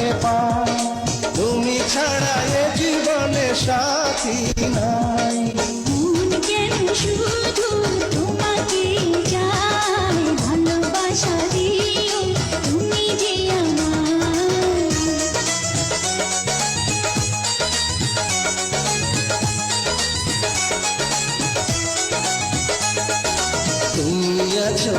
কাছে পাই, তুমি ছাড়া এ জীবনে সাথী নাই। মন কেন শুধু তোমাকে চায়, ভালোবাসা দিও তুমি যে আমার। তুমি আছো